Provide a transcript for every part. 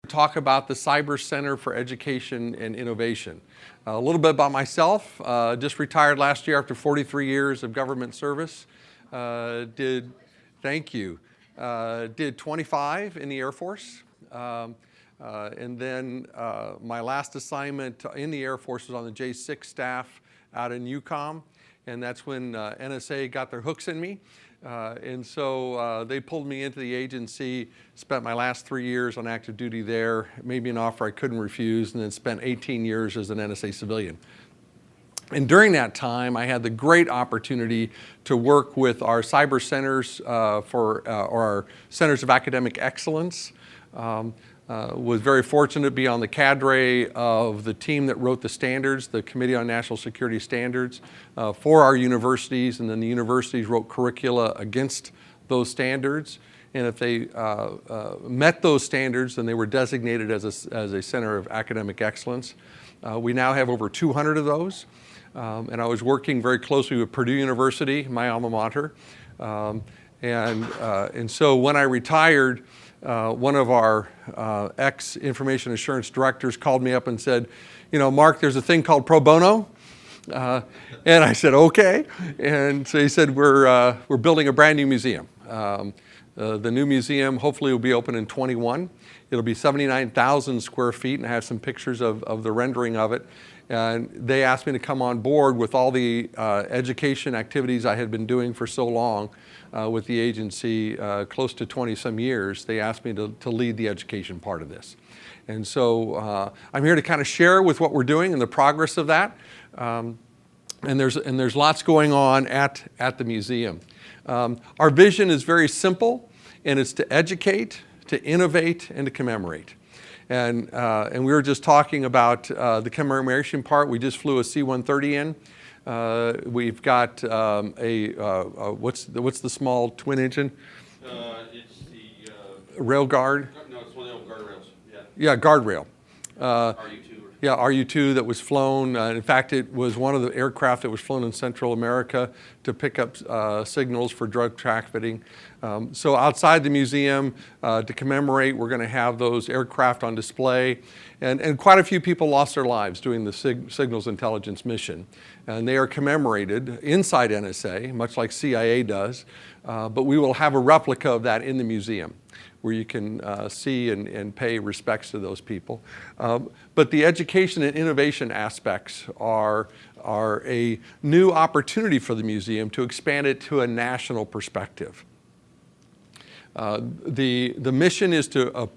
talk about the Cyber Center for Education and Innovation. A little bit about myself. Just retired last year after 43 years of government service. Did 25 in the Air Force. And then my last assignment in the Air Force was on the J6 staff out in UCOM. And that's when NSA got their hooks in me. And so they pulled me into the agency, spent my last 3 years on active duty there, made me an offer I couldn't refuse, and then spent 18 years as an NSA civilian. And during that time, I had the great opportunity to work with our cyber centers or our centers of academic excellence. Was very fortunate to be on the cadre of the team that wrote the standards, the Committee on National Security Standards, for our universities, and then the universities wrote curricula against those standards. And if they met those standards, then they were designated as a center of academic excellence. We now have over 200 of those. And I was working very closely with Purdue University, my alma mater. And so when I retired, one of our ex-information assurance directors called me up and said, you know, Mark, there's a thing called pro bono. And I said, okay. And so he said, we're building a brand new museum. The new museum hopefully will be open in 21. It'll be 79,000 square feet, and I have some pictures of the rendering of it. And they asked me to come on board with all the education activities I had been doing for so long with the agency, close to 20-some years. They asked me to lead the education part of this. And so I'm here to kind of share with what we're doing and the progress of that. And there's lots going on at the museum. Our vision is very simple, and it's to educate, to innovate, and to commemorate. And we were just talking about the commemoration part. We just flew a C-130 in. We've got what's the small twin engine? It's the rail guard. No, it's one of the old guardrails. Yeah, guardrail. RU-2. Yeah, RU-2 that was flown. In fact, it was one of the aircraft that was flown in Central America to pick up signals for drug trafficking. So outside the museum, to commemorate, we're going to have those aircraft on display. And quite a few people lost their lives doing the signals intelligence mission. And they are commemorated inside NSA, much like CIA does. But we will have a replica of that in the museum, where you can see and pay respects to those people. But the education and innovation aspects are a new opportunity for the museum to expand it to a national perspective. The mission is to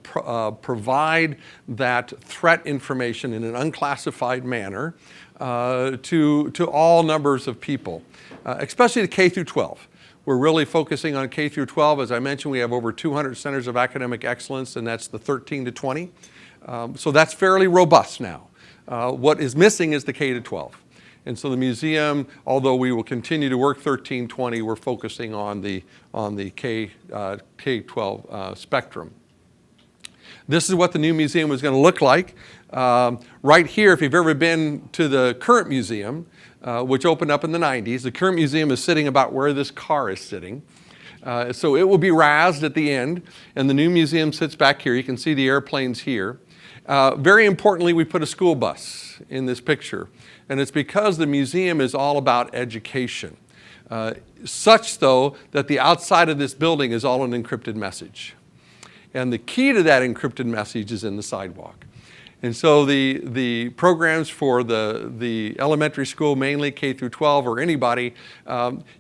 provide that threat information in an unclassified manner to all numbers of people, especially the K through 12. We're really focusing on K through 12. As I mentioned, we have over 200 centers of academic excellence, and that's the 13 to 20. So that's fairly robust now. What is missing is the K to 12. And so the museum, although we will continue to work 13, 20, we're focusing on the K-12 spectrum. This is what the new museum is going to look like. Right here, if you've ever been to the current museum, which opened up in the 90s, the current museum is sitting about where this car is sitting. So it will be razzed at the end, and the new museum sits back here. You can see the airplanes here. Very importantly, we put a school bus in this picture, and it's because the museum is all about education. Such, though, that the outside of this building is all an encrypted message. And the key to that encrypted message is in the sidewalk. And so the programs for the elementary school, mainly K through 12 or anybody,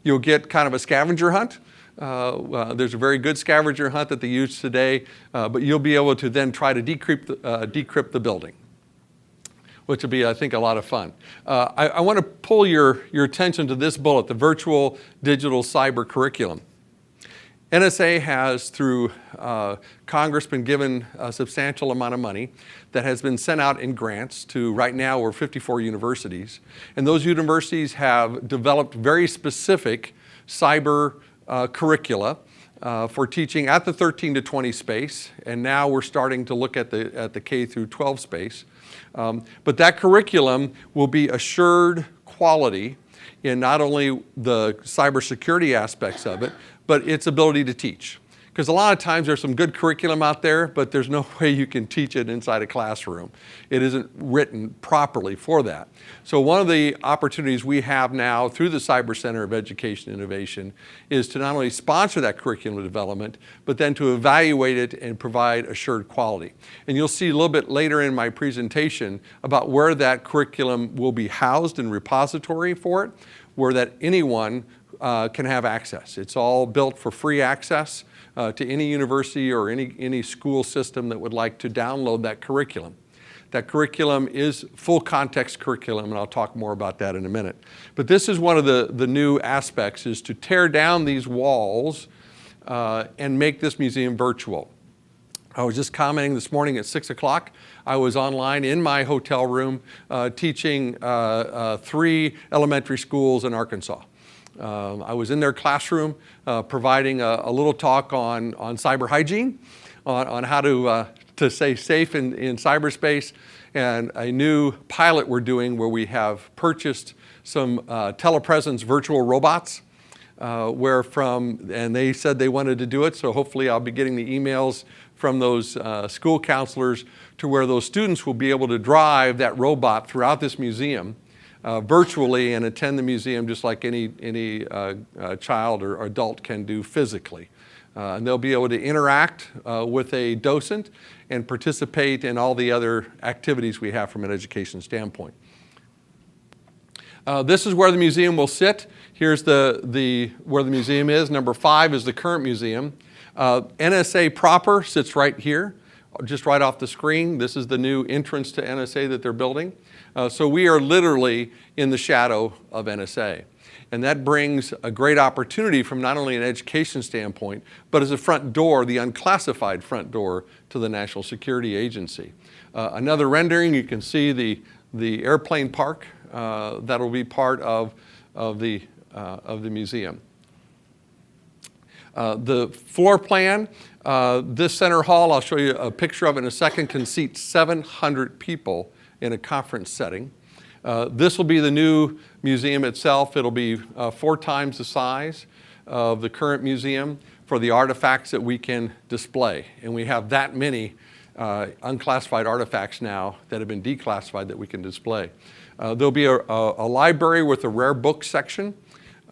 you'll get kind of a scavenger hunt. There's a very good scavenger hunt that they use today, but you'll be able to then try to decrypt the building, which will be, I think, a lot of fun. I want to pull your attention to this bullet, the virtual digital cyber curriculum. NSA has, through Congress, been given a substantial amount of money that has been sent out in grants to, right now, we're 54 universities. And those universities have developed very specific cyber curricula for teaching at the 13 to 20 space. And now we're starting to look at the K through 12 space. But that curriculum will be assured quality in not only the cybersecurity aspects of it, but its ability to teach. Because a lot of times there's some good curriculum out there, but there's no way you can teach it inside a classroom. It isn't written properly for that. So one of the opportunities we have now through the Cyber Center of Education Innovation is to not only sponsor that curriculum development, but then to evaluate it and provide assured quality. And you'll see a little bit later in my presentation about where that curriculum will be housed in repository for it, where that anyone can have access. It's all built for free access to any university or any school system that would like to download that curriculum. That curriculum is full context curriculum, and I'll talk more about that in a minute. But this is one of the new aspects, is to tear down these walls and make this museum virtual. I was just commenting this morning at 6 o'clock. I was online in my hotel room teaching 3 elementary schools in Arkansas. I was in their classroom providing a little talk on cyber hygiene, on how to stay safe in cyberspace, and a new pilot we're doing where we have purchased some Telepresence virtual robots, and they said they wanted to do it, so hopefully I'll be getting the emails from those school counselors to where those students will be able to drive that robot throughout this museum virtually and attend the museum just like any child or adult can do physically. And they'll be able to interact with a docent and participate in all the other activities we have from an education standpoint. This is where the museum will sit. Here's where the museum is. Number 5 is the current museum. NSA proper sits right here, just right off the screen. This is the new entrance to NSA that they're building. So we are literally in the shadow of NSA. And that brings a great opportunity from not only an education standpoint, but as a front door, the unclassified front door to the National Security Agency. Another rendering, you can see the airplane park that will be part of the museum. The floor plan, this center hall, I'll show you a picture of it in a second, can seat 700 people in a conference setting. This will be the new museum itself. It'll be 4 times the size of the current museum for the artifacts that we can display. And we have that many unclassified artifacts now that have been declassified that we can display. There'll be a library with a rare book section.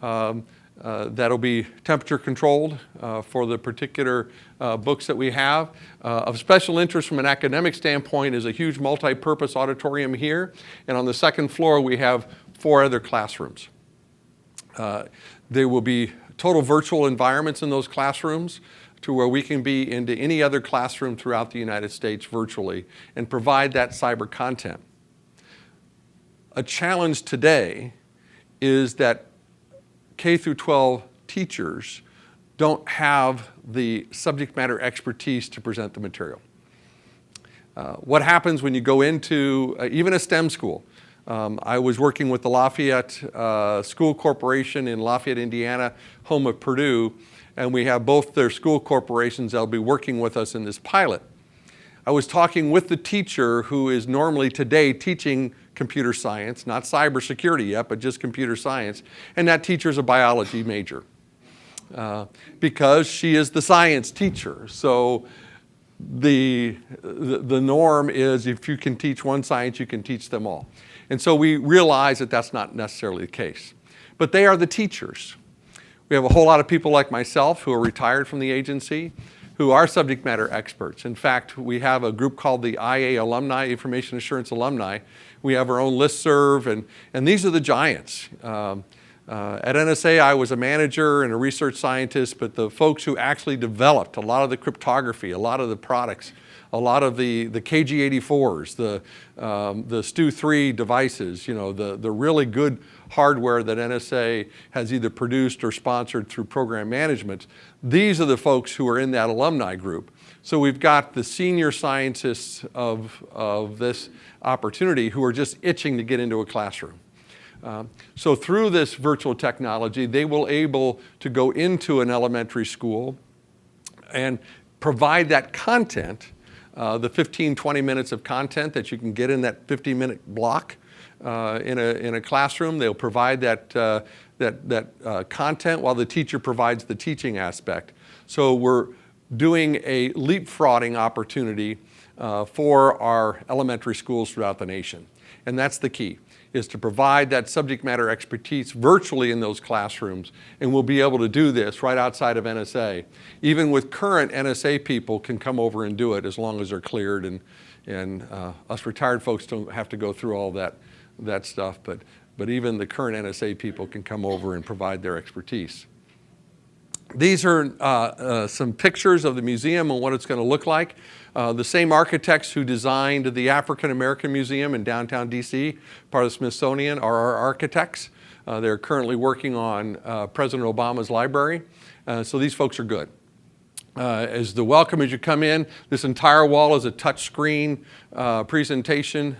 That'll be temperature controlled for the particular books that we have. Of special interest from an academic standpoint is a huge multi-purpose auditorium here. And on the second floor, we have 4 other classrooms. There will be total virtual environments in those classrooms to where we can be into any other classroom throughout the United States virtually and provide that cyber content. A challenge today is that K through 12 teachers don't have the subject matter expertise to present the material. What happens when you go into even a STEM school? I was working with the Lafayette School Corporation in Lafayette, Indiana, home of Purdue, and we have both their school corporations that'll be working with us in this pilot. I was talking with the teacher who is normally today teaching computer science, not cybersecurity yet, but just computer science, and that teacher is a biology major because she is the science teacher. So the norm is if you can teach one science, you can teach them all. And so we realize that that's not necessarily the case. But they are the teachers. We have a whole lot of people like myself who are retired from the agency who are subject matter experts. In fact, we have a group called the IA Alumni, Information Assurance Alumni. We have our own listserv, and these are the giants. At NSA, I was a manager and a research scientist, but the folks who actually developed a lot of the cryptography, a lot of the products, a lot of the KG84s, the Stu-3 devices, you know, the really good hardware that NSA has either produced or sponsored through program management. These are the folks who are in that alumni group. So we've got the senior scientists of this opportunity who are just itching to get into a classroom. So through this virtual technology, they will able to go into an elementary school and provide that content, the 15, 20 minutes of content that you can get in that 50-minute block in a classroom. They'll provide that content while the teacher provides the teaching aspect. So doing a leapfrogging opportunity for our elementary schools throughout the nation. And that's the key, is to provide that subject matter expertise virtually in those classrooms. And we'll be able to do this right outside of NSA. Even with current NSA people can come over and do it as long as they're cleared, and us retired folks don't have to go through all that stuff, but even the current NSA people can come over and provide their expertise. These are some pictures of the museum and what it's going to look like. The same architects who designed the African American Museum in downtown DC, part of the Smithsonian, are our architects. They're currently working on President Obama's library. So these folks are good. As the welcome as you come in, this entire wall is a touch screen presentation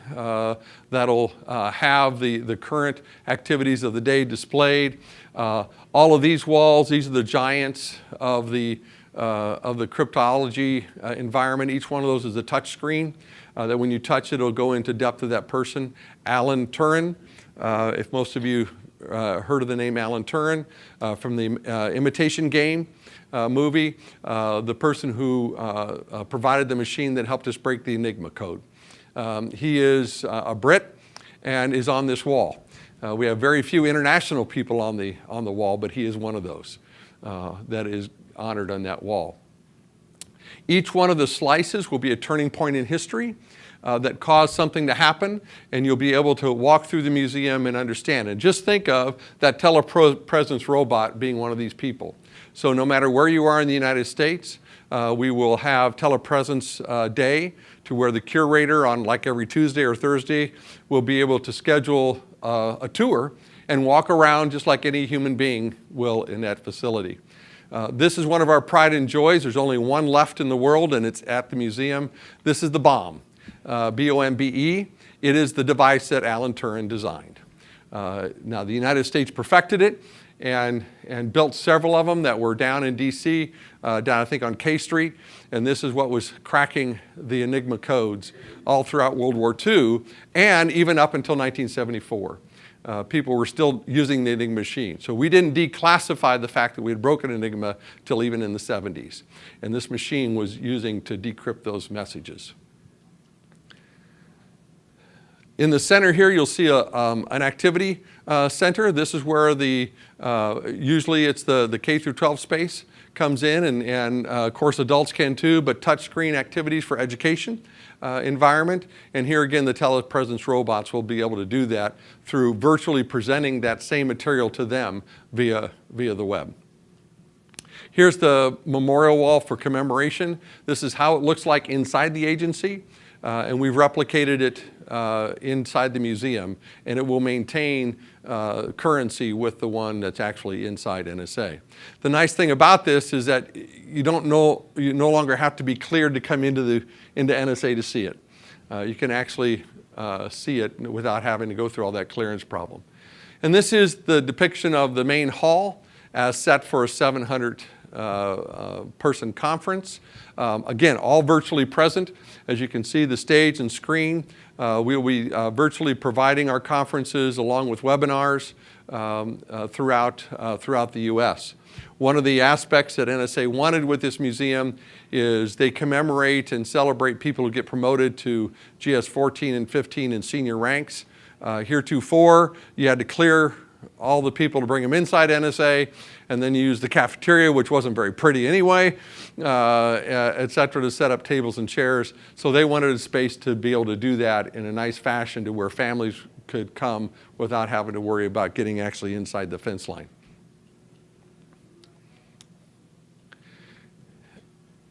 that'll have the current activities of the day displayed. All of these walls, these are the giants of the cryptology environment. Each one of those is a touch screen that when you touch it, it'll go into depth of that person. Alan Turing, if most of you heard of the name Alan Turing from the Imitation Game movie, the person who provided the machine that helped us break the Enigma code. He is a Brit and is on this wall. We have very few international people on the wall, but he is one of those that is honored on that wall. Each one of the slices will be a turning point in history that caused something to happen, and you'll be able to walk through the museum and understand. And just think of that Telepresence robot being one of these people. So no matter where you are in the United States, we will have Telepresence Day, to where the curator on like every Tuesday or Thursday will be able to schedule a tour and walk around just like any human being will in that facility. This is one of our pride and joys. There's only one left in the world, and it's at the museum. This is the bombe, B-O-M-B-E. It is the device that Alan Turing designed. Now, the United States perfected it and built several of them that were down in DC, down I think on K Street, and this is what was cracking the Enigma codes all throughout World War II and even up until 1974. People were still using the Enigma machine. So we didn't declassify the fact that we had broken Enigma till even in the 70s. And this machine was using to decrypt those messages. In the center here, you'll see an activity center. This is where usually it's the K through 12 space comes in, and of course adults can too, but touchscreen activities for education environment. And here again, the Telepresence robots will be able to do that through virtually presenting that same material to them via the web. Here's the memorial wall for commemoration. This is how it looks like inside the agency, and we've replicated it inside the museum, and it will maintain currency with the one that's actually inside NSA. The nice thing about this is that you no longer have to be cleared to come into NSA to see it. You can actually see it without having to go through all that clearance problem. And this is the depiction of the main hall as set for a 700 person conference. Again, all virtually present. As you can see, the stage and screen. We'll be virtually providing our conferences along with webinars throughout the U.S. One of the aspects that NSA wanted with this museum is they commemorate and celebrate people who get promoted to GS 14 and 15 in senior ranks. Heretofore, you had to clear all the people to bring them inside NSA, and then you use the cafeteria, which wasn't very pretty anyway, et cetera, to set up tables and chairs. So they wanted a space to be able to do that in a nice fashion to where families could come without having to worry about getting actually inside the fence line.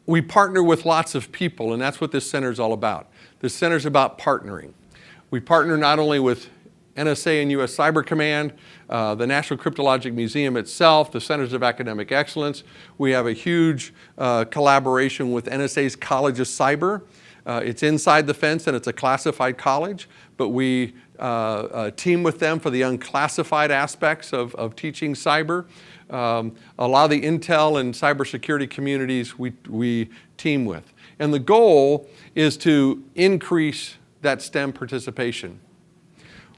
We partner with lots of people, and that's what this center is all about. This center is about partnering. We partner not only with NSA and U.S. Cyber Command, the National Cryptologic Museum itself, the Centers of Academic Excellence. We have a huge collaboration with NSA's College of Cyber. It's inside the fence and it's a classified college, but we team with them for the unclassified aspects of teaching cyber. A lot of the intel and cybersecurity communities we team with. And the goal is to increase that STEM participation.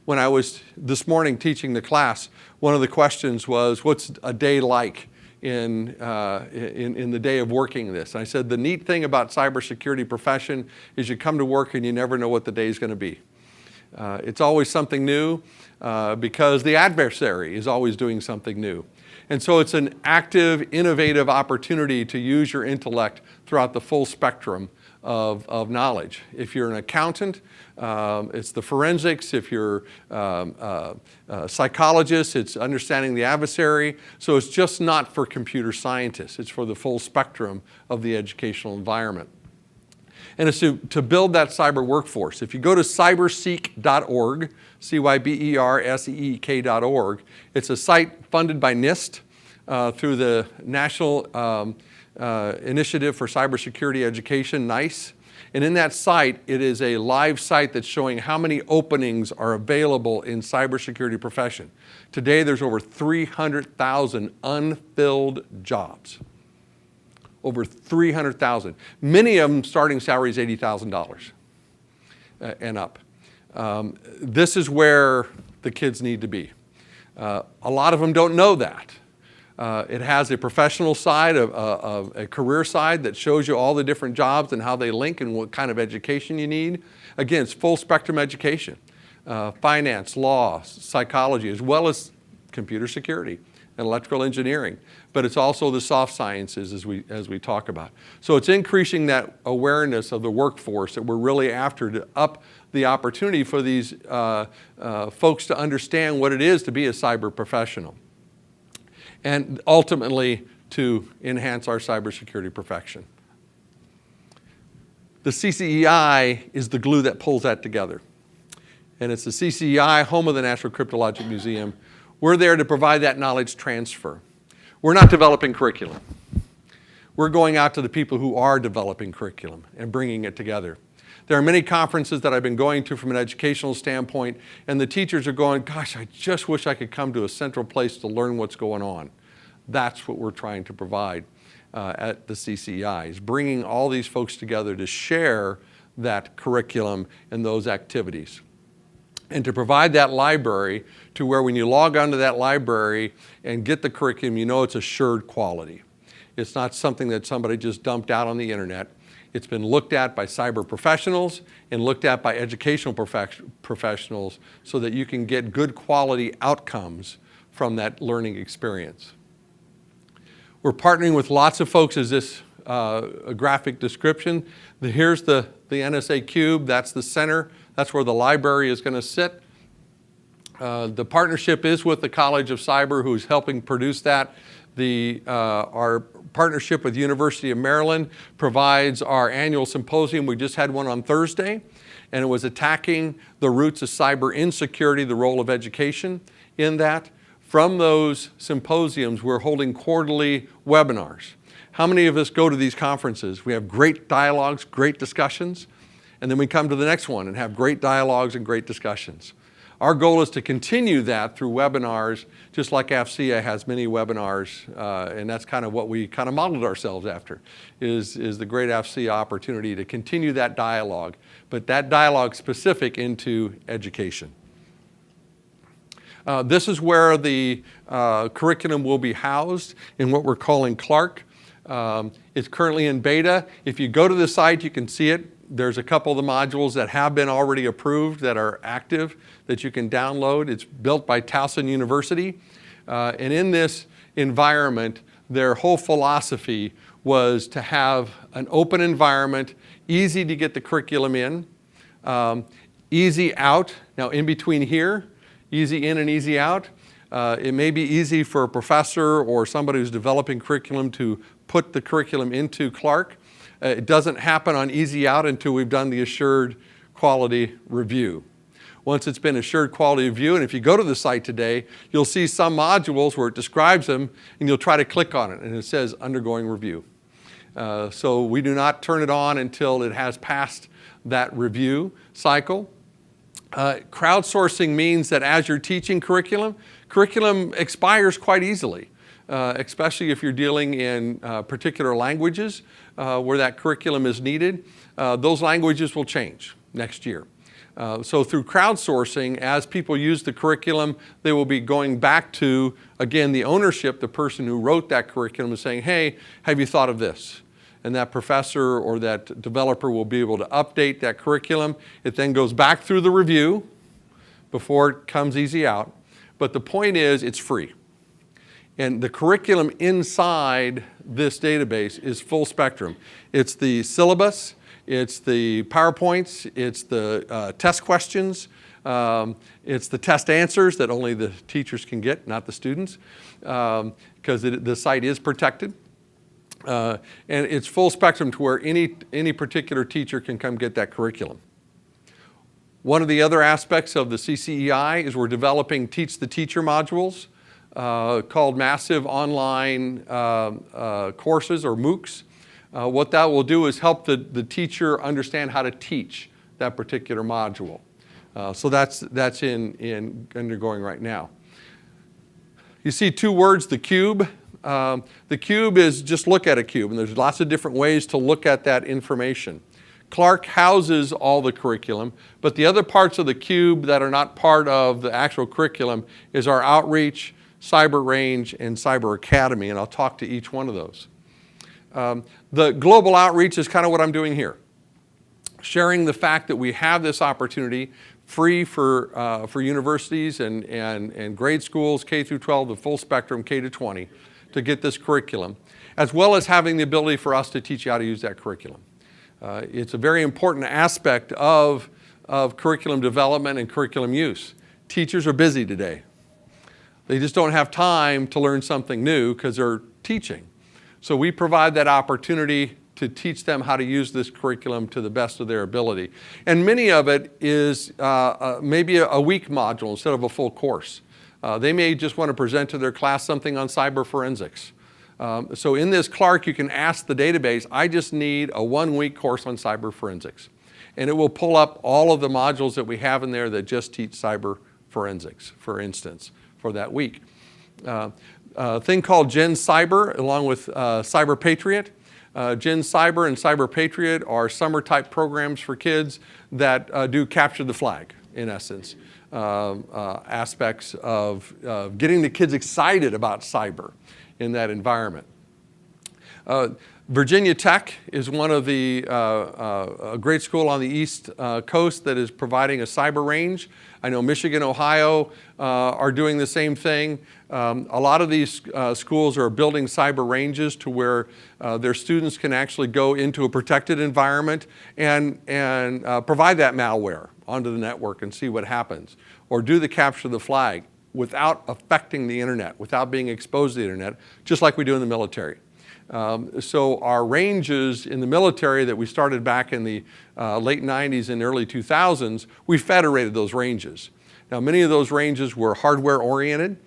When I was this morning teaching the class, one of the questions was, what's a day like in the day of working this. And I said, the neat thing about cybersecurity profession is you come to work and you never know what the day is going to be. It's always something new because the adversary is always doing something new. And so it's an active, innovative opportunity to use your intellect throughout the full spectrum of knowledge. If you're an accountant, it's the forensics. If you're a psychologist, it's understanding the adversary. So it's just not for computer scientists. It's for the full spectrum of the educational environment. And it's to build that cyber workforce. If you go to cyberseek.org, cyberseek.org, it's a site funded by NIST through the National Initiative for Cybersecurity Education, NICE. And in that site, it is a live site that's showing how many openings are available in cybersecurity profession. Today, there's over 300,000 unfilled jobs. Over 300,000. Many of them starting salary is $80,000 and up. This is where the kids need to be. A lot of them don't know that. It has a professional side, a career side that shows you all the different jobs and how they link and what kind of education you need. Again, it's full spectrum education. Finance, law, psychology, as well as computer security and electrical engineering. But it's also the soft sciences as we talk about. So it's increasing that awareness of the workforce that we're really after to up the opportunity for these folks to understand what it is to be a cyber professional. And ultimately to enhance our cybersecurity profession. The CCEI is the glue that pulls that together. And it's the CCEI, home of the National Cryptologic Museum. We're there to provide that knowledge transfer. We're not developing curriculum. We're going out to the people who are developing curriculum and bringing it together. There are many conferences that I've been going to from an educational standpoint, and the teachers are going, gosh, I just wish I could come to a central place to learn what's going on. That's what we're trying to provide at the CCEI, is bringing all these folks together to share that curriculum and those activities. And to provide that library to where when you log onto that library and get the curriculum, you know it's assured quality. It's not something that somebody just dumped out on the internet. It's been looked at by cyber professionals and looked at by educational professionals so that you can get good quality outcomes from that learning experience. We're partnering with lots of folks as this a graphic description. Here's the NSA Cube, that's the center. That's where the library is going to sit. The partnership is with the College of Cyber, who's helping produce that. Our partnership with the University of Maryland provides our annual symposium. We just had one on Thursday, and it was attacking the roots of cyber insecurity, the role of education in that. From those symposiums, we're holding quarterly webinars. How many of us go to these conferences? We have great dialogues, great discussions, and then we come to the next one and have great dialogues and great discussions. Our goal is to continue that through webinars, just like AFCEA has many webinars, and that's kind of what we kind of modeled ourselves after, is the great AFCEA opportunity to continue that dialogue, but that dialogue specific into education. This is where the curriculum will be housed in what we're calling Clark. It's currently in beta. If you go to the site, you can see it. There's a couple of the modules that have been already approved that are active that you can download. It's built by Towson University. And in this environment, their whole philosophy was to have an open environment, easy to get the curriculum in, easy out. Now in between here, easy in and easy out. It may be easy for a professor or somebody who's developing curriculum to put the curriculum into Clark. It doesn't happen on easy out until we've done the assured quality review. Once it's been assured quality review, and if you go to the site today, you'll see some modules where it describes them, and you'll try to click on it, and it says undergoing review. So we do not turn it on until it has passed that review cycle. Crowdsourcing means that as you're teaching curriculum expires quite easily, especially if you're dealing in particular languages where that curriculum is needed. Those languages will change next year. So through crowdsourcing, as people use the curriculum, they will be going back to, again, the ownership, the person who wrote that curriculum, and saying, hey, have you thought of this? And that professor or that developer will be able to update that curriculum. It then goes back through the review before it comes easy out. But the point is, it's free. And the curriculum inside this database is full spectrum. It's the syllabus, it's the PowerPoints, it's the test questions, it's the test answers that only the teachers can get, not the students, because the site is protected. And it's full spectrum to where any particular teacher can come get that curriculum. One of the other aspects of the CCEI is we're developing Teach the Teacher modules called massive online courses or MOOCs. What that will do is help the teacher understand how to teach that particular module. So that's undergoing right now. You see two words, the cube. The cube is just look at a cube, and there's lots of different ways to look at that information. Clark houses all the curriculum, but the other parts of the cube that are not part of the actual curriculum is our outreach, cyber range, and cyber academy, and I'll talk to each one of those. The global outreach is kind of what I'm doing here. Sharing the fact that we have this opportunity free for universities and grade schools, K through 12, the full spectrum, K to 20, to get this curriculum, as well as having the ability for us to teach you how to use that curriculum. It's a very important aspect of curriculum development and curriculum use. Teachers are busy today. They just don't have time to learn something new because they're teaching. So we provide that opportunity to teach them how to use this curriculum to the best of their ability. And many of it is maybe a week module instead of a full course. They may just want to present to their class something on cyber forensics. So in this Clark, you can ask the database, I just need a 1-week course on cyber forensics. And it will pull up all of the modules that we have in there that just teach cyber forensics, for instance, for that week. A thing called Gen Cyber, along with Cyber Patriot. Gen Cyber and Cyber Patriot are summer-type programs for kids that do capture the flag, in essence. Aspects of getting the kids excited about cyber in that environment. Virginia Tech is one of the a great school on the East Coast that is providing a cyber range. I know Michigan, Ohio are doing the same thing. A lot of these schools are building cyber ranges to where their students can actually go into a protected environment and provide that malware onto the network and see what happens, or do the capture the flag without affecting the internet, without being exposed to the internet, just like we do in the military. So our ranges in the military that we started back in the late 90s and early 2000s, we federated those ranges. Now many of those ranges were hardware oriented.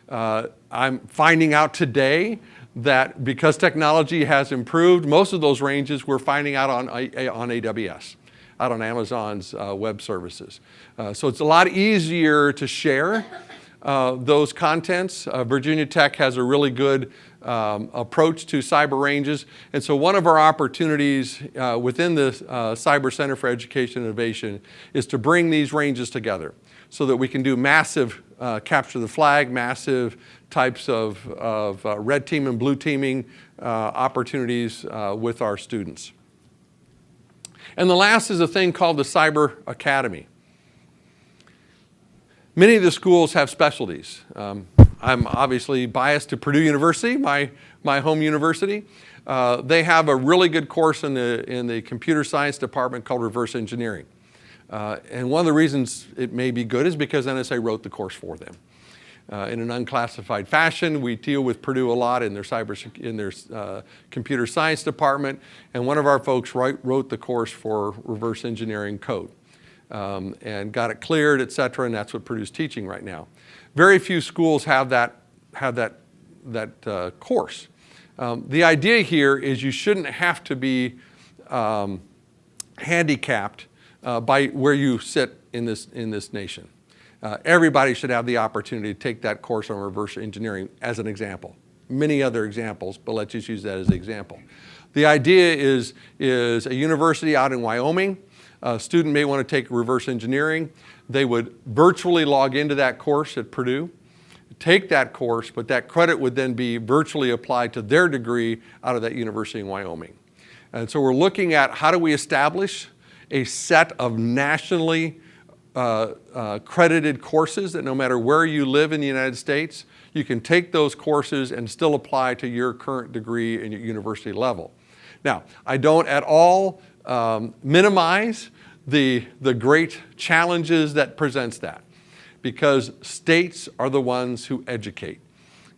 I'm finding out today that because technology has improved, most of those ranges we're finding out on AWS, out on Amazon's web services. So it's a lot easier to share those contents. Virginia Tech has a really good approach to cyber ranges. And so one of our opportunities within the Cyber Center for Education and Innovation is to bring these ranges together so that we can do massive capture the flag, massive types of red team and blue teaming opportunities with our students. And the last is a thing called the Cyber Academy. Many of the schools have specialties. I'm obviously biased to Purdue University, my home university. They have a really good course in the computer science department called reverse engineering. And one of the reasons it may be good is because NSA wrote the course for them. In an unclassified fashion, we deal with Purdue a lot in their computer science department, and one of our folks wrote the course for reverse engineering code. And got it cleared, et cetera, and that's what Purdue's teaching right now. Very few schools have that course. The idea here is you shouldn't have to be handicapped by where you sit in this nation. Everybody should have the opportunity to take that course on reverse engineering as an example. Many other examples, but let's just use that as an example. The idea is a university out in Wyoming A student may want to take reverse engineering. They would virtually log into that course at Purdue, take that course, but that credit would then be virtually applied to their degree out of that university in Wyoming. And so we're looking at how do we establish a set of nationally credited courses that no matter where you live in the United States, you can take those courses and still apply to your current degree and your university level. Now, I don't at all minimize the great challenges that presents that, because states are the ones who educate.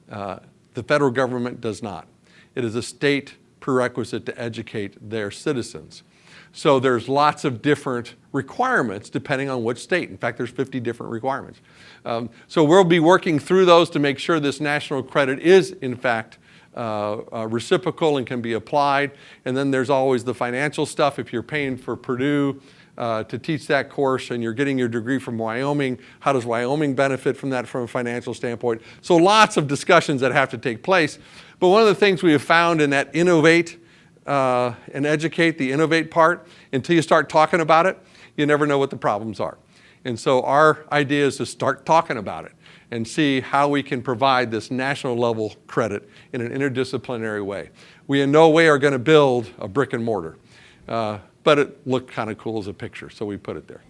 The federal government does not. It is a state prerequisite to educate their citizens. So there's lots of different requirements depending on which state. In fact, there's 50 different requirements. So we'll be working through those to make sure this national credit is, in fact, reciprocal and can be applied. And then there's always the financial stuff. If you're paying for Purdue to teach that course and you're getting your degree from Wyoming, how does Wyoming benefit from that from a financial standpoint? So lots of discussions that have to take place. But one of the things we have found in that innovate and educate, the innovate part, until you start talking about it, you never know what the problems are. And so our idea is to start talking about it and see how we can provide this national level credit in an interdisciplinary way. We in no way are going to build a brick and mortar, but it looked kind of cool as a picture, so we put it there.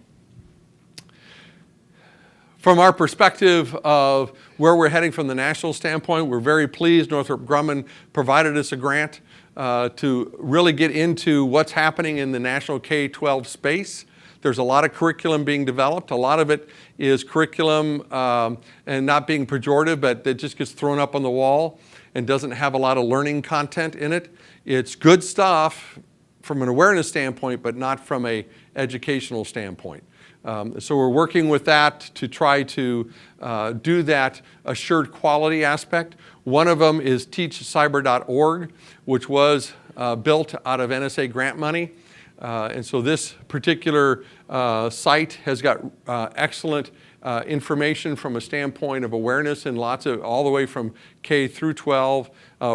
From our perspective of where we're heading from the national standpoint, we're very pleased Northrop Grumman provided us a grant to really get into what's happening in the national K-12 space. There's a lot of curriculum being developed. A lot of it is curriculum and not being pejorative, but it just gets thrown up on the wall and doesn't have a lot of learning content in it. It's good stuff from an awareness standpoint, but not from an educational standpoint. So we're working with that to try to do that assured quality aspect. One of them is teachcyber.org, which was built out of NSA grant money. And so this particular site has got excellent information from a standpoint of awareness and lots of, all the way from K through 12,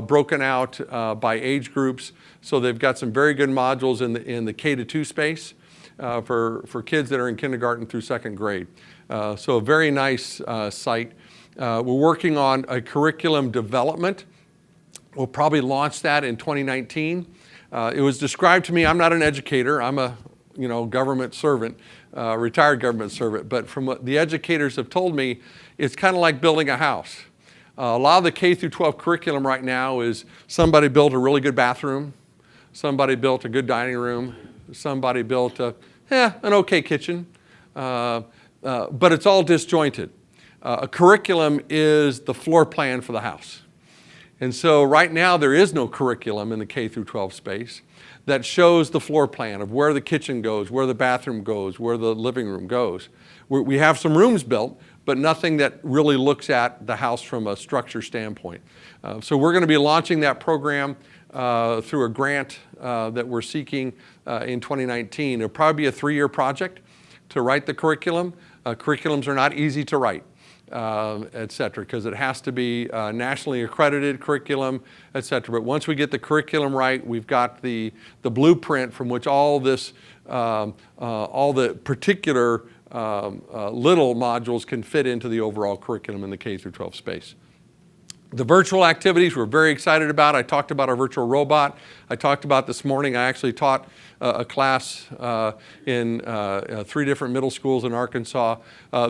broken out by age groups. So they've got some very good modules in the K to 2 space for kids that are in kindergarten through second grade. So a very nice site. We're working on a curriculum development. We'll probably launch that in 2019. It was described to me, I'm not an educator, I'm a government servant, retired government servant, but from what the educators have told me, it's kind of like building a house. A lot of the K through 12 curriculum right now is somebody built a really good bathroom, somebody built a good dining room, somebody built an okay kitchen, but it's all disjointed. A curriculum is the floor plan for the house. And so right now there is no curriculum in the K through 12 space that shows the floor plan of where the kitchen goes, where the bathroom goes, where the living room goes. We have some rooms built, but nothing that really looks at the house from a structure standpoint. So we're going to be launching that program through a grant that we're seeking in 2019. It'll probably be a 3-year project to write the curriculum. Curriculums are not easy to write. Et cetera, because it has to be nationally accredited curriculum, et cetera. But once we get the curriculum right, we've got the blueprint from which all this, all the particular little modules can fit into the overall curriculum in the K through 12 space. The virtual activities we're very excited about. I talked about our virtual robot. I talked about this morning, I actually taught a class in 3 different middle schools in Arkansas.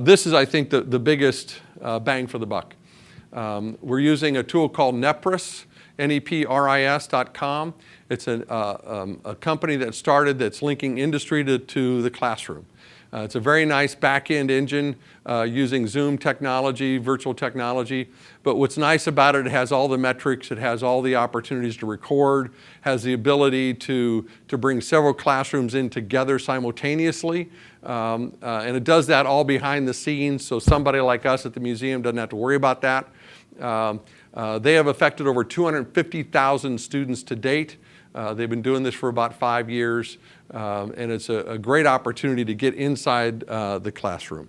This is, I think, the biggest bang for the buck. We're using a tool called Nepris, nepris.com. It's a company that started that's linking industry to the classroom. It's a very nice back-end engine using Zoom technology, virtual technology. But what's nice about it, it has all the metrics, it has all the opportunities to record, has the ability to bring several classrooms in together simultaneously. And it does that all behind the scenes, so somebody like us at the museum doesn't have to worry about that. They have affected over 250,000 students to date. They've been doing this for about 5 years, and it's a great opportunity to get inside the classroom.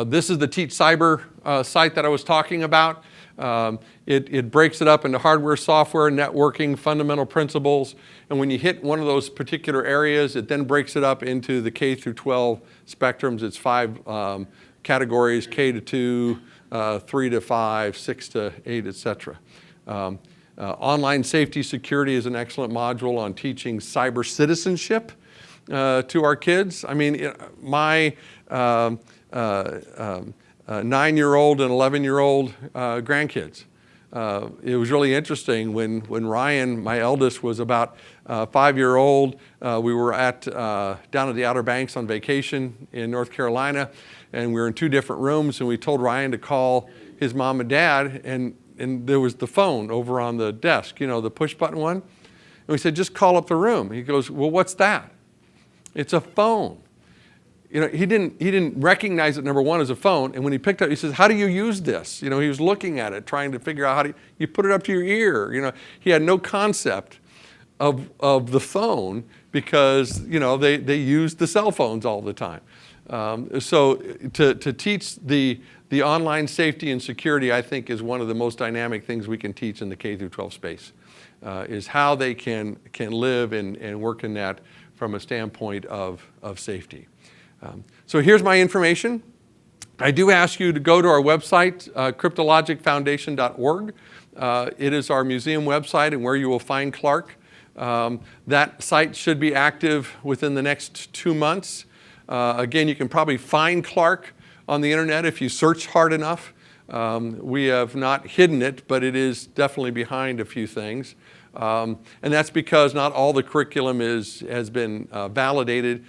This is the Teach Cyber site that I was talking about. It breaks it up into hardware, software, networking, fundamental principles. And when you hit one of those particular areas, it then breaks it up into the K through 12 spectrums. It's 5 categories, K to 2, 3 to 5, 6 to 8, etc. Online safety security is an excellent module on teaching cyber citizenship to our kids. I mean, my 9-year-old and 11-year-old grandkids. It was really interesting when Ryan, my eldest, was about 5-year-old. We were down at the Outer Banks on vacation in North Carolina, and we were in 2 different rooms, and we told Ryan to call his mom and dad, and there was the phone over on the desk, you know, the push button one. And we said, just call up the room. He goes, well, what's that? It's a phone. You know, he didn't recognize it, number one, as a phone. And when he picked up, he says, how do you use this? You know, he was looking at it, trying to figure out how do you put it up to your ear. You know, he had no concept of the phone because, you know, they used the cell phones all the time. So to teach the online safety and security, I think, is one of the most dynamic things we can teach in the K through 12 space, is how they can live and work in that from a standpoint of safety. So here's my information. I do ask you to go to our website, cryptologicfoundation.org. It is our museum website and where you will find Clark. That site should be active within the next 2 months. Again, you can probably find Clark on the internet if you search hard enough. We have not hidden it, but it is definitely behind a few things. And that's because not all the curriculum has been validated.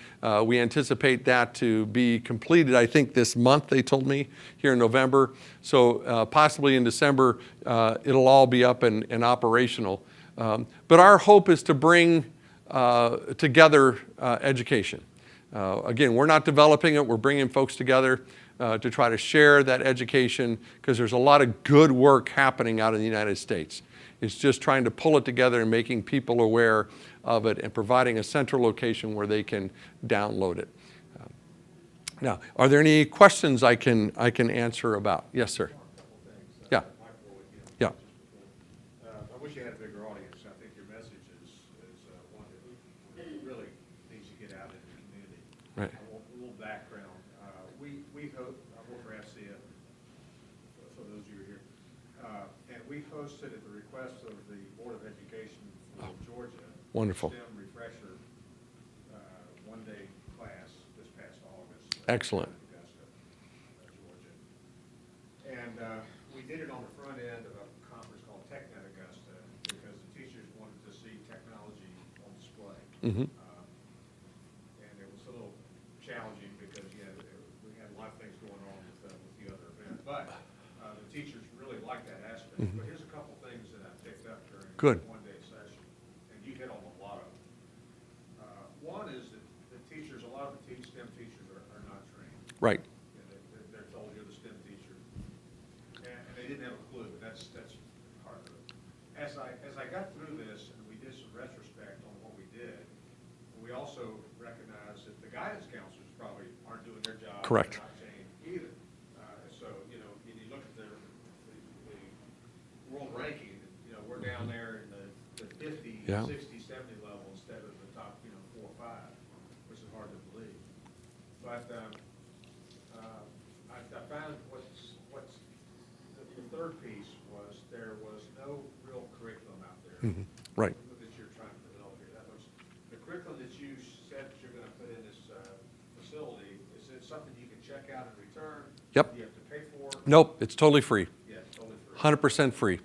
We anticipate that to be completed, I think, this month, they told me, here in November. So possibly in December, it'll all be up and operational. But our hope is to bring together education. Again, we're not developing it. We're bringing folks together to try to share that education because there's a lot of good work happening out in the United States. It's just trying to pull it together and making people aware of it and providing a central location where they can download it. Now, are there any questions I can answer about? Yes, sir. Yeah. Yeah. I wish you had a bigger audience. I think your message is one that really needs to get out into the community. Right. A little background. We hope, I work for AFCEA, for those of you who are here, and we hosted at the request of the Board of Education for Georgia. Wonderful. STEM refresher one-day class this past August. Excellent. Augusta, Georgia. And we did it on the front end of a conference called TechNet Augusta because the teachers wanted to see technology on display. Mm-hmm. And it was a little challenging because we had a lot of things going on with the other event. But the teachers really liked that aspect. Mm-hmm. But here's a couple things that I picked up during Good. the one-day session, and you hit on a lot of them. One is that the teachers, a lot of the STEM teachers are not trained. Right. They're told you're the STEM teacher, and they didn't have a clue. That's part of it. As I got through this, and we did some retrospect on what we did, we also recognized that the guidance counselors probably aren't doing their job. Correct. They're not trained either. So you know, when you look at the world ranking, you know, we're down there in the 50, Yeah. 60, 70 level instead of the top, 4 or 5, which is hard to believe. But I found what's the third piece was there was no real curriculum out there. Mm-hmm. Right. That you're trying to develop here. That was the curriculum that you said that you're going to put in this facility. Is it something you can check out and return? Yep. Do you have to pay for it? Nope, it's totally free. Yeah, totally free. 100% free.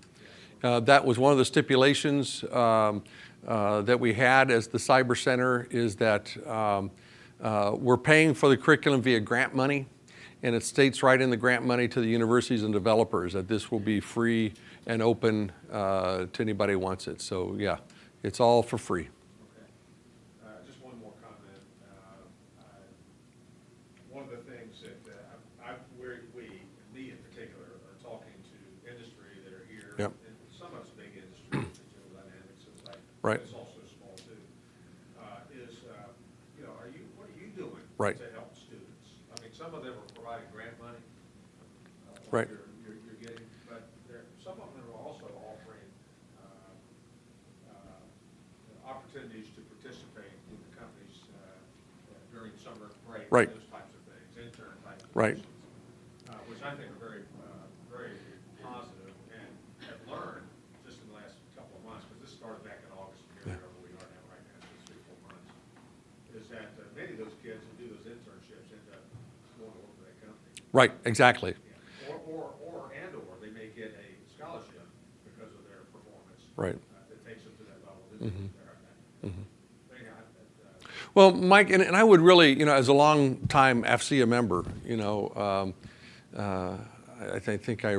That was one of the stipulations that we had as the Cyber Center is that we're paying for the curriculum via grant money, and it states right in the grant money to the universities and developers that this will be free and open to anybody who wants it. So yeah, it's all for free. Okay. Just one more comment. One of the things that me in particular, are talking to industry that are here. Yep. And some of it's big industry, Digital Dynamics, and like, Right. it's also small too. What are you doing Right. to help students? I mean, some of them are providing grant money. Right. You're getting, but summer break, Right. those types of things, intern type Right. positions. Which I think are very, very positive, and have learned just in the last couple of months, because this started back in August, and here we are now, right now, it's 3 or 4 months, is that many of those kids who do those internships end up going to work for that company. Right, exactly. Yeah. Or they may get a scholarship because of their performance. Right. That takes them to that level. Anyhow, Well, Mike, and I would really, as a long-time AFCEA member, I think I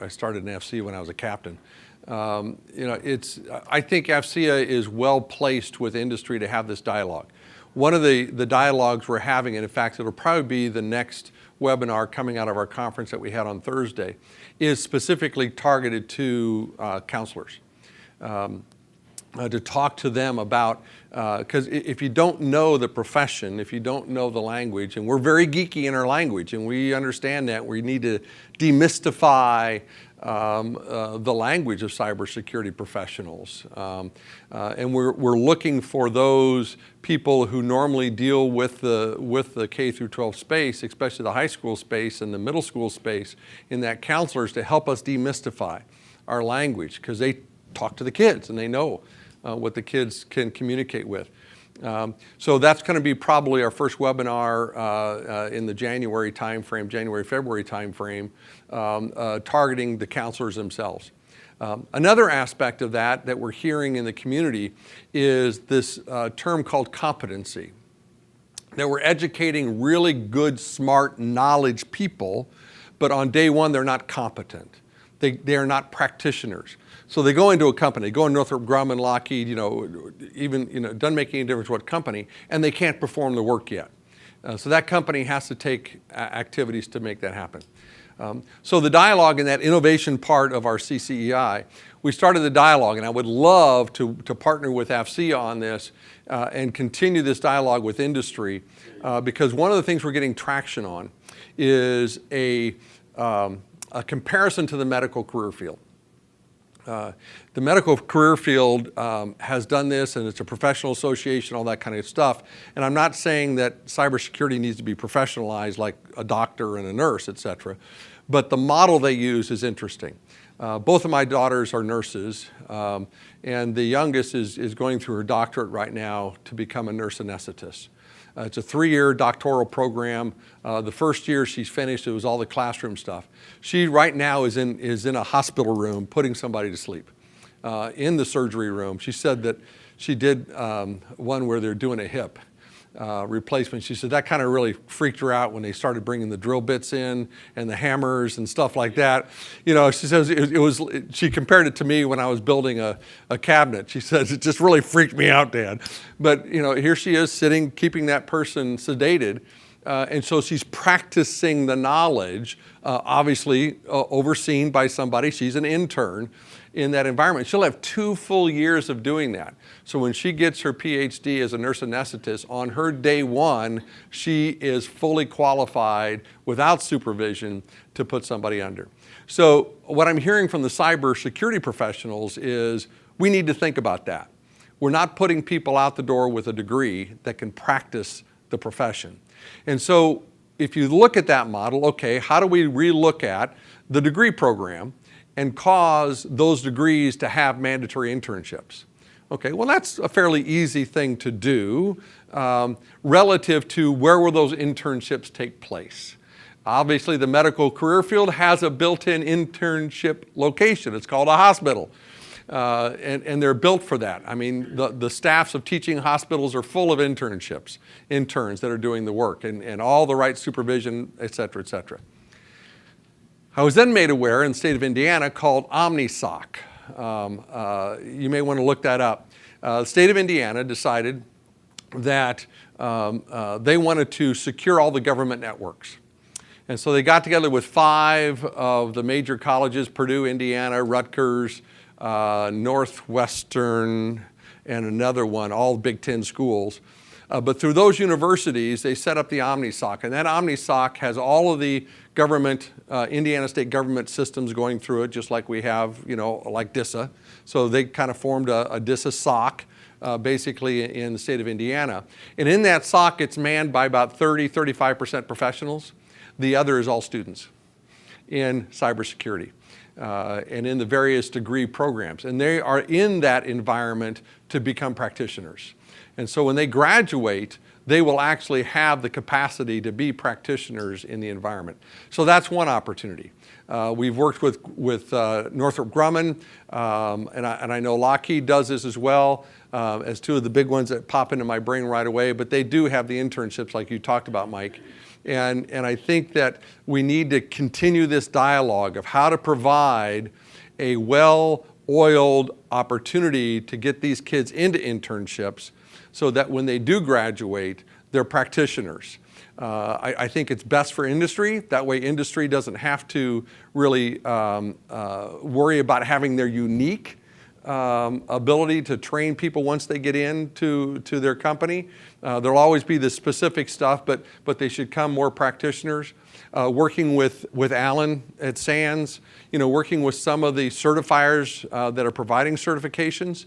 started in AFCEA when I was a captain. I think AFCEA is well placed with industry to have this dialogue. One of the dialogues we're having, and in fact, it'll probably be the next webinar coming out of our conference that we had on Thursday, is specifically targeted to counselors. To talk to them about, because if you don't know the profession, if you don't know the language, and we're very geeky in our language, and we understand that, we need to demystify the language of cybersecurity professionals. And we're looking for those people who normally deal with the K through 12 space, especially the high school space and the middle school space, in that counselors to help us demystify our language, because they talk to the kids and they know what the kids can communicate with. So that's going to be probably our first webinar in the January timeframe, January-February timeframe, targeting the counselors themselves. Another aspect of that we're hearing in the community is this term called competency. That we're educating really good, smart, knowledge people, but on day one they're not competent. They are not practitioners. So they go into a company, they go in Northrop Grumman, Lockheed, it doesn't make any difference what company, and they can't perform the work yet. So that company has to take activities to make that happen. So the dialogue in that innovation part of our CCEI, we started the dialogue, and I would love to partner with AFCEA on this and continue this dialogue with industry, because one of the things we're getting traction on is a comparison to the medical career field. The medical career field has done this, and it's a professional association, all that kind of stuff. And I'm not saying that cybersecurity needs to be professionalized like a doctor and a nurse, et cetera. But the model they use is interesting. Both of my daughters are nurses, and the youngest is going through her doctorate right now to become a nurse anesthetist. It's a 3-year doctoral program. The first year she's finished, it was all the classroom stuff. She right now is in a hospital room putting somebody to sleep in the surgery room. She said that she did one where they're doing a hip replacement. She said that kind of really freaked her out when they started bringing the drill bits in and the hammers and stuff like that. She says she compared it to me when I was building a cabinet. She says it just really freaked me out, Dad. But here she is sitting, keeping that person sedated. And so she's practicing the knowledge, obviously overseen by somebody. She's an intern in that environment. She'll have 2 full years of doing that. So when she gets her PhD as a nurse anesthetist, on her day 1, she is fully qualified without supervision to put somebody under. So what I'm hearing from the cybersecurity professionals is we need to think about that. We're not putting people out the door with a degree that can practice the profession. And so if you look at that model, okay, how do we relook at the degree program and cause those degrees to have mandatory internships? Okay, well, that's a fairly easy thing to do relative to where will those internships take place. Obviously, the medical career field has a built-in internship location. It's called a hospital. And they're built for that. I mean, the staffs of teaching hospitals are full of interns that are doing the work, and all the right supervision, et cetera, et cetera. I was then made aware in the state of Indiana called OmniSOC. You may want to look that up. The state of Indiana decided that they wanted to secure all the government networks. And so they got together with 5 of the major colleges, Purdue, Indiana, Rutgers, Northwestern, and another one, all Big Ten schools. But through those universities, they set up the OmniSOC. And that OmniSOC has all of the government, Indiana state government systems going through it, just like we have, like DISA. So they kind of formed a DISA SOC basically in the state of Indiana. And in that SOC, it's manned by about 35% professionals. The other is all students in cybersecurity and in the various degree programs. And they are in that environment to become practitioners. And so when they graduate, they will actually have the capacity to be practitioners in the environment. So that's one opportunity. We've worked with Northrop Grumman, and I know Lockheed does this as well, as two of the big ones that pop into my brain right away, but they do have the internships like you talked about, Mike. And I think that we need to continue this dialogue of how to provide a well-oiled opportunity to get these kids into internships so that when they do graduate, they're practitioners. I think it's best for industry. That way industry doesn't have to really worry about having their unique ability to train people once they get into their company. There'll always be the specific stuff, but they should come more practitioners. Working with Alan at SANS, working with some of the certifiers that are providing certifications.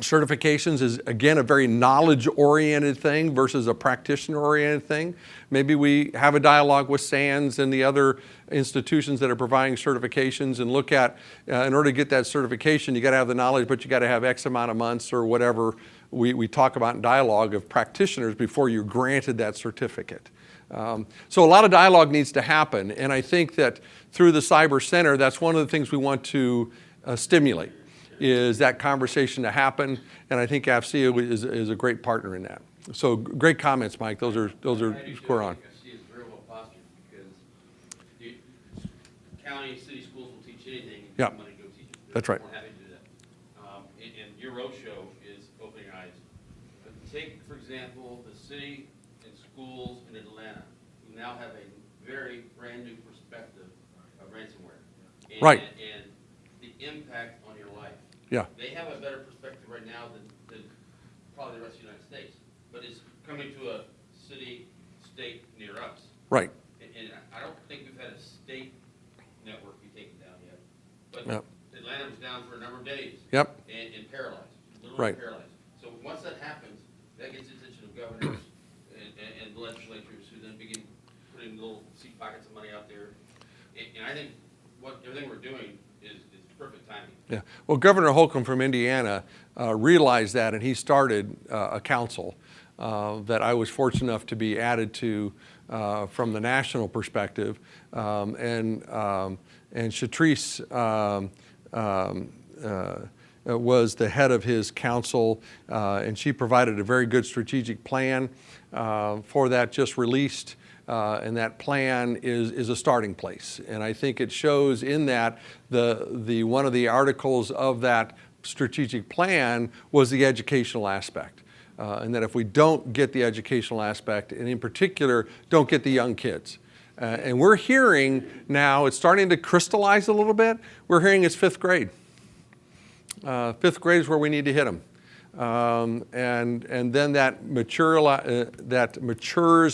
Certifications is, again, a very knowledge-oriented thing versus a practitioner-oriented thing. Maybe we have a dialogue with SANS and the other institutions that are providing certifications and look at, in order to get that certification, you got to have the knowledge, but you got to have X amount of months or whatever we talk about in dialogue of practitioners before you're granted that certificate. So a lot of dialogue needs to happen, and I think that through the Cyber Center, that's one of the things we want to stimulate, is that conversation to happen, and I think AFCEA is a great partner in that. So great comments, Mike. Those are square on. AFCEA is very well postured because the county, city schools will teach anything and Yeah. give money to go teach it. That's right. We're happy to do that. And your roadshow is opening eyes. But take, for example, the city and schools in Atlanta who now have a very brand new perspective of ransomware. And, Right. And the impact on your life. Yeah. They have a better perspective right now than probably the rest of the United States. But it's coming to a city, state near us. Right. And I don't think we've had a state network be taken down yet. But Yep. Atlanta was down for a number of days. Yep. And paralyzed, literally Right. paralyzed. So once that happens, that gets the attention of governors and legislatures who then begin putting little seed pockets of money out there. And I think everything we're doing is perfect timing. Yeah. Well, Governor Holcomb from Indiana realized that, and he started a council that I was fortunate enough to be added to from the national perspective. And Shatrice was the head of his council, and she provided a very good strategic plan for that, just released. And that plan is a starting place. And I think it shows in that the one of the articles of that strategic plan was the educational aspect. And that if we don't get the educational aspect, and in particular, don't get the young kids. And we're hearing now, it's starting to crystallize a little bit, we're hearing it's fifth grade. Fifth grade is where we need to hit them. And then that matures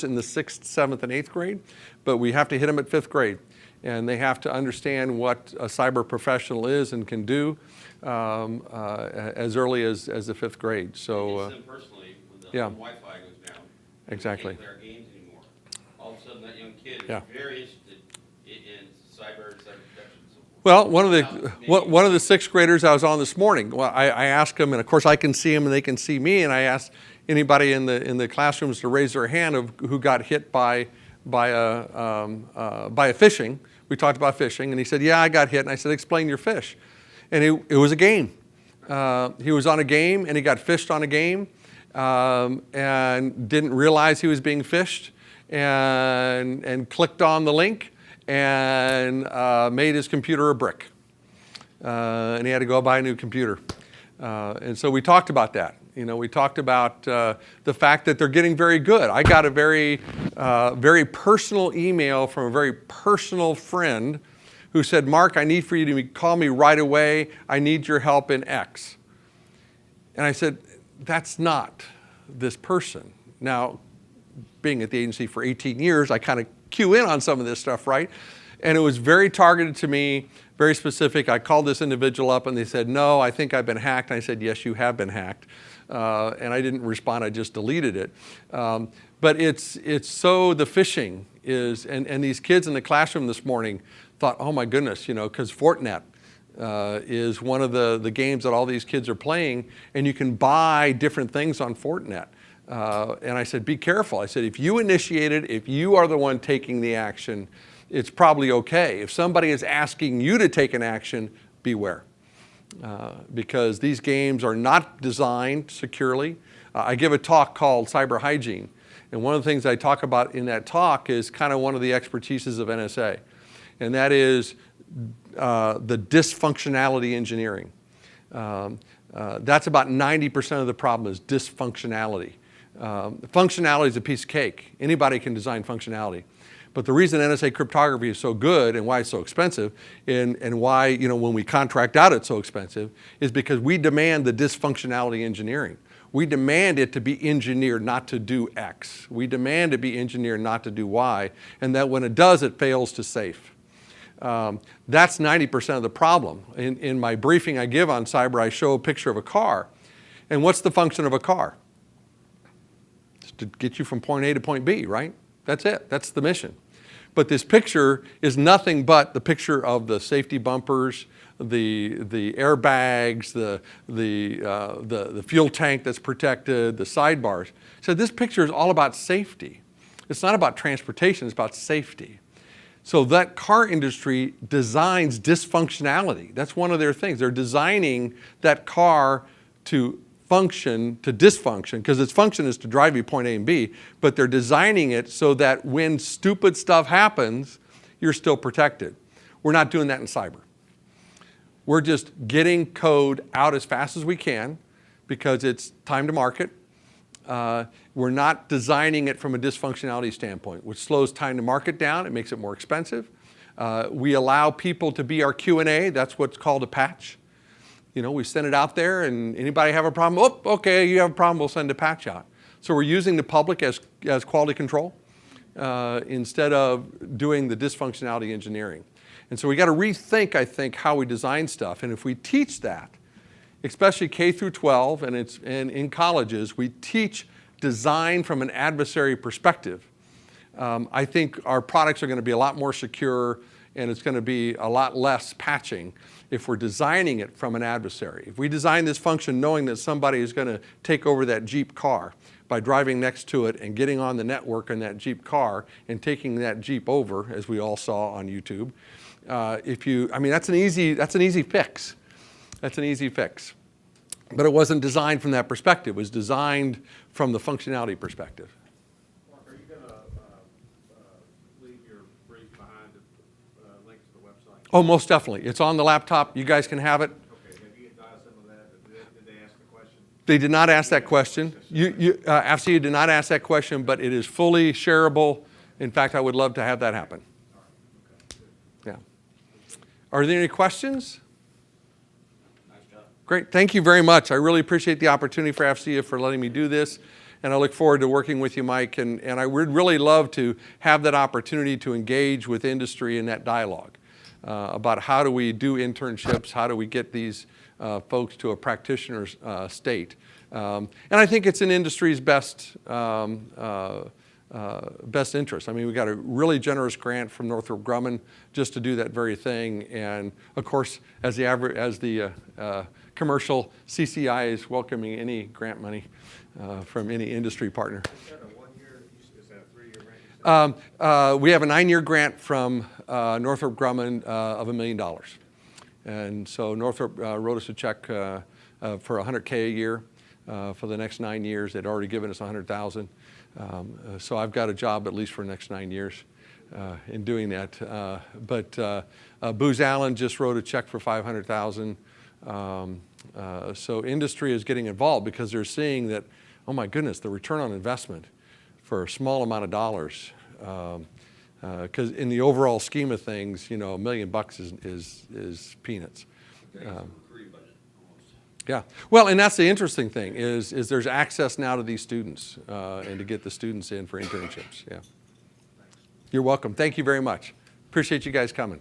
in the 6th, 7th, and 8th grade, but we have to hit them at 5th grade. And they have to understand what a cyber professional is and can do as early as the 5th grade. So, Them personally, when the yeah. home Wi-Fi goes down, Exactly. we can't play our games anymore. All of a sudden, that young kid is Yeah. very interested in cyber protection and so forth. well, one of the 6th graders I was on this morning, well, I asked them, and of course I can see them and they can see me, and I asked anybody in the classrooms to raise their hand of who got hit by a phishing. We talked about phishing, and he said, yeah, I got hit. And I said, explain your phish. And it was a game. He was on a game, and he got phished on a game, and didn't realize he was being phished, and clicked on the link, and made his computer a brick. And he had to go buy a new computer. And so we talked about that. We talked about the fact that they're getting very good. I got a very personal email from a very personal friend who said, Mark, I need for you to call me right away. I need your help in X. And I said, that's not this person. Now, being at the agency for 18 years, I kind of cue in on some of this stuff, right? And it was very targeted to me, very specific. I called this individual up and they said, no, I think I've been hacked. And I said, yes, you have been hacked. And I didn't respond, I just deleted it. But it's so the phishing is, and these kids in the classroom this morning thought, oh my goodness, because Fortinet is one of the games that all these kids are playing, and you can buy different things on Fortinet. And I said, be careful. I said, if you initiate it, if you are the one taking the action, it's probably okay. If somebody is asking you to take an action, beware. Because these games are not designed securely. I give a talk called Cyber Hygiene. And one of the things I talk about in that talk is kind of one of the expertises of NSA. And that is the dysfunctionality engineering. That's about 90% of the problem is dysfunctionality. Functionality is a piece of cake. Anybody can design functionality. But the reason NSA cryptography is so good and why it's so expensive and why, when we contract out it's so expensive is because we demand the dysfunctionality engineering. We demand it to be engineered not to do X. We demand it be engineered not to do Y, and that when it does, it fails to safe. That's 90% of the problem. In my briefing I give on cyber, I show a picture of a car. And what's the function of a car? It's to get you from point A to point B, right? That's it. That's the mission. But this picture is nothing but the picture of the safety bumpers, the airbags, the fuel tank that's protected, the sidebars. So this picture is all about safety. It's not about transportation, it's about safety. So that car industry designs dysfunctionality. That's one of their things. They're designing that car to function to dysfunction, because its function is to drive you point A and B, but they're designing it so that when stupid stuff happens, you're still protected. We're not doing that in cyber. We're just getting code out as fast as we can because it's time to market. We're not designing it from a dysfunctionality standpoint, which slows time to market down. It makes it more expensive. We allow people to be our Q&A. That's what's called a patch. We send it out there, and anybody have a problem? Oh, okay, you have a problem, we'll send a patch out. So we're using the public as quality control instead of doing the dysfunctionality engineering. And so we got to rethink, I think, how we design stuff. And if we teach that, especially K through 12 and in colleges, we teach design from an adversary perspective. I think our products are going to be a lot more secure, and it's going to be a lot less patching if we're designing it from an adversary. If we design this function knowing that somebody is going to take over that Jeep car by driving next to it and getting on the network in that Jeep car and taking that Jeep over, as we all saw on YouTube, that's an easy fix. That's an easy fix. But it wasn't designed from that perspective. It was designed from the functionality perspective. Mark, are you going to leave your brief behind a link to the website? Oh, most definitely. It's on the laptop. You guys can have it. Okay. Have you advised them of that? Did they ask the question? They did not ask that question. AFCEA did not ask that question, but it is fully shareable. In fact, I would love to have that happen. Yeah. Are there any questions? Great. Thank you very much. I really appreciate the opportunity for AFCEA for letting me do this. And I look forward to working with you, Mike. And I would really love to have that opportunity to engage with industry in that dialogue about how do we do internships, how do we get these folks to a practitioner's state. And I think it's in industry's best interest. I mean, we got a really generous grant from Northrop Grumman just to do that very thing. And of course, as the commercial, CCEI is welcoming any grant money from any industry partner. Is that a 1-year, is that a 3-year grant? We have a 9-year grant from Northrop Grumman of $1 million. And so Northrop wrote us a check for $100K a year for the next 9 years. They'd already given us $100,000. So I've got a job at least for the next 9 years in doing that. But Booz Allen just wrote a check for $500,000. So industry is getting involved because they're seeing that, oh my goodness, the return on investment for a small amount of dollars. Because in the overall scheme of things, $1 million is peanuts. Yeah, well, and that's the interesting thing is there's access now to these students and to get the students in for internships. Yeah, you're welcome. Thank you very much. Appreciate you guys coming.